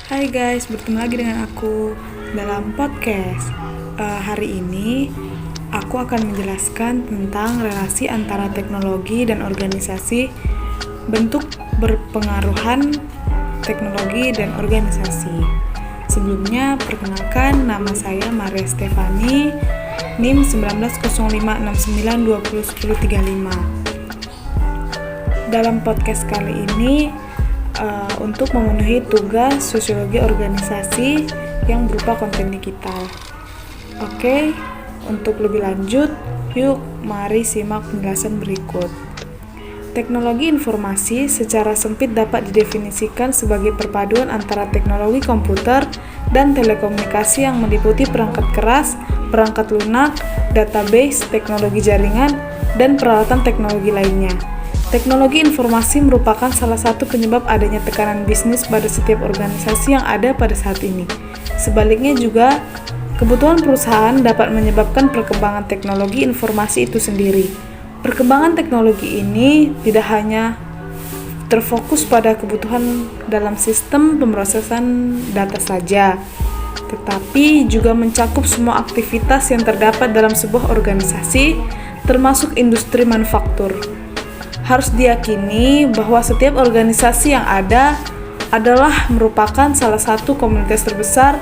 Hai guys, bertemu lagi dengan aku dalam podcast. Hari ini aku akan menjelaskan tentang relasi antara teknologi dan organisasi, bentuk berpengaruhan teknologi dan organisasi. Sebelumnya, perkenalkan, nama saya Maria Stefani, NIM 190569201035. Dalam podcast kali ini, untuk memenuhi tugas sosiologi organisasi yang berupa konten digital. Oke, untuk lebih lanjut, yuk mari simak penjelasan berikut. Teknologi informasi secara sempit dapat didefinisikan sebagai perpaduan antara teknologi komputer dan telekomunikasi yang meliputi perangkat keras, perangkat lunak, database, teknologi jaringan, dan peralatan teknologi lainnya. Teknologi informasi merupakan salah satu penyebab adanya tekanan bisnis pada setiap organisasi yang ada pada saat ini. Sebaliknya juga, kebutuhan perusahaan dapat menyebabkan perkembangan teknologi informasi itu sendiri. Perkembangan teknologi ini tidak hanya terfokus pada kebutuhan dalam sistem pemrosesan data saja, tetapi juga mencakup semua aktivitas yang terdapat dalam sebuah organisasi, termasuk industri manufaktur. Harus diyakini bahwa setiap organisasi yang ada adalah merupakan salah satu komunitas terbesar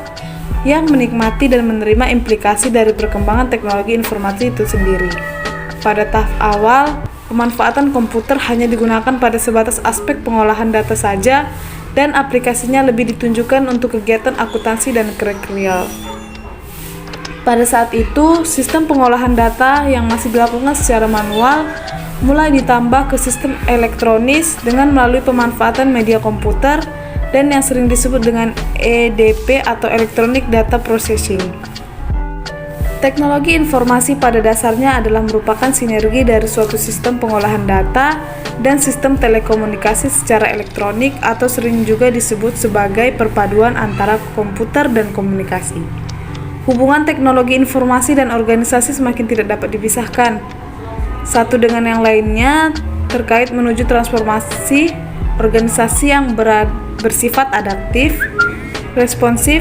yang menikmati dan menerima implikasi dari perkembangan teknologi informasi itu sendiri. Pada tahap awal, pemanfaatan komputer hanya digunakan pada sebatas aspek pengolahan data saja dan aplikasinya lebih ditunjukkan untuk kegiatan akuntansi dan kriteria. Pada saat itu, sistem pengolahan data yang masih dilakukan secara manual mulai ditambah ke sistem elektronis dengan melalui pemanfaatan media komputer dan yang sering disebut dengan EDP atau Electronic Data Processing. Teknologi informasi pada dasarnya adalah merupakan sinergi dari suatu sistem pengolahan data dan sistem telekomunikasi secara elektronik atau sering juga disebut sebagai perpaduan antara komputer dan komunikasi. Hubungan teknologi informasi dan organisasi semakin tidak dapat dipisahkan satu dengan yang lainnya terkait menuju transformasi organisasi yang bersifat adaptif, responsif,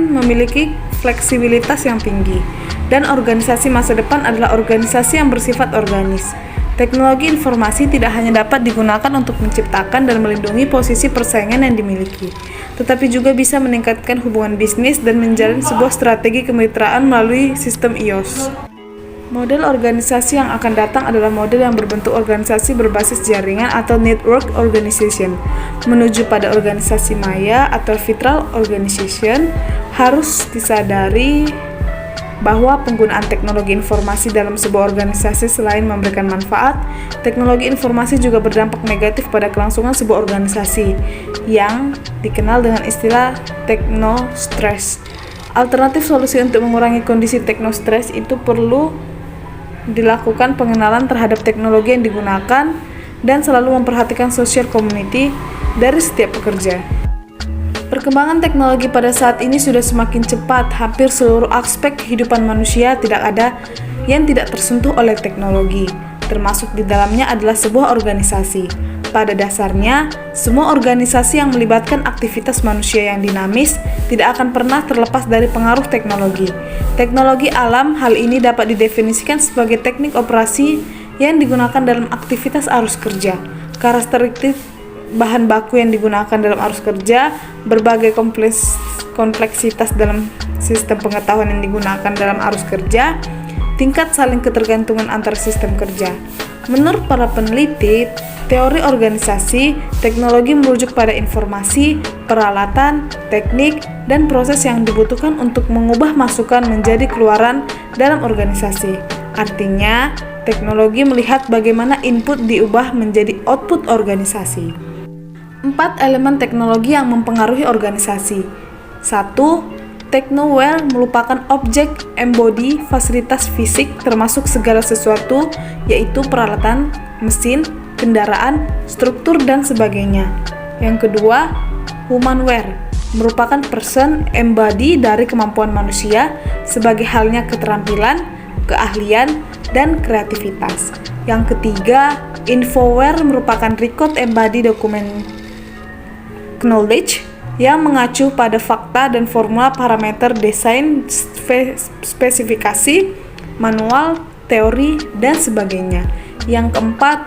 memiliki fleksibilitas yang tinggi, dan organisasi masa depan adalah organisasi yang bersifat organis. Teknologi informasi tidak hanya dapat digunakan untuk menciptakan dan melindungi posisi persaingan yang dimiliki, tetapi juga bisa meningkatkan hubungan bisnis dan menjalin sebuah strategi kemitraan melalui sistem IOS. Model organisasi yang akan datang adalah model yang berbentuk organisasi berbasis jaringan atau network organization. Menuju pada organisasi maya atau virtual organization, harus disadari bahwa penggunaan teknologi informasi dalam sebuah organisasi selain memberikan manfaat, teknologi informasi juga berdampak negatif pada kelangsungan sebuah organisasi yang dikenal dengan istilah technostress. Alternatif solusi untuk mengurangi kondisi technostress itu perlu dilakukan pengenalan terhadap teknologi yang digunakan dan selalu memperhatikan social community dari setiap pekerja. Perkembangan teknologi pada saat ini sudah semakin cepat, hampir seluruh aspek kehidupan manusia tidak ada yang tidak tersentuh oleh teknologi, termasuk di dalamnya adalah sebuah organisasi. Pada dasarnya, semua organisasi yang melibatkan aktivitas manusia yang dinamis tidak akan pernah terlepas dari pengaruh teknologi. Teknologi alam hal ini dapat didefinisikan sebagai teknik operasi yang digunakan dalam aktivitas arus kerja. Karakteristik bahan baku yang digunakan dalam arus kerja, berbagai kompleksitas dalam sistem pengetahuan yang digunakan dalam arus kerja, tingkat saling ketergantungan antar sistem kerja. Menurut para peneliti, teori organisasi, teknologi merujuk pada informasi, peralatan, teknik, dan proses yang dibutuhkan untuk mengubah masukan menjadi keluaran dalam organisasi. Artinya, teknologi melihat bagaimana input diubah menjadi output organisasi. 4 elemen teknologi yang mempengaruhi organisasi. 1. Technoware merupakan objek, embody, fasilitas fisik termasuk segala sesuatu, yaitu peralatan, mesin, kendaraan, struktur, dan sebagainya. Yang kedua, humanware merupakan person, embody dari kemampuan manusia sebagai halnya keterampilan, keahlian, dan kreativitas. Yang ketiga, infoware merupakan record embody dokumen knowledge yang mengacu pada fakta dan formula parameter desain, spesifikasi, manual, teori, dan sebagainya. Yang keempat,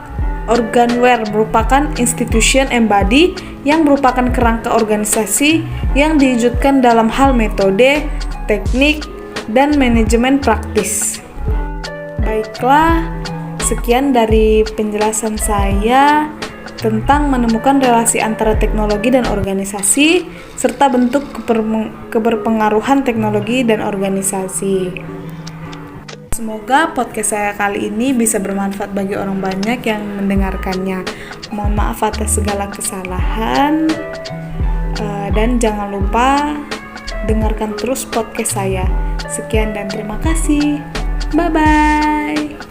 organware merupakan institution embody yang merupakan kerangka organisasi yang diwujudkan dalam hal metode, teknik, dan manajemen praktis. Baiklah, sekian dari penjelasan saya tentang menemukan relasi antara teknologi dan organisasi, serta bentuk keberpengaruhan teknologi dan organisasi. Semoga podcast saya kali ini bisa bermanfaat bagi orang banyak yang mendengarkannya. Mohon maaf atas segala kesalahan, dan jangan lupa dengarkan terus podcast saya. Sekian dan terima kasih. Bye-bye.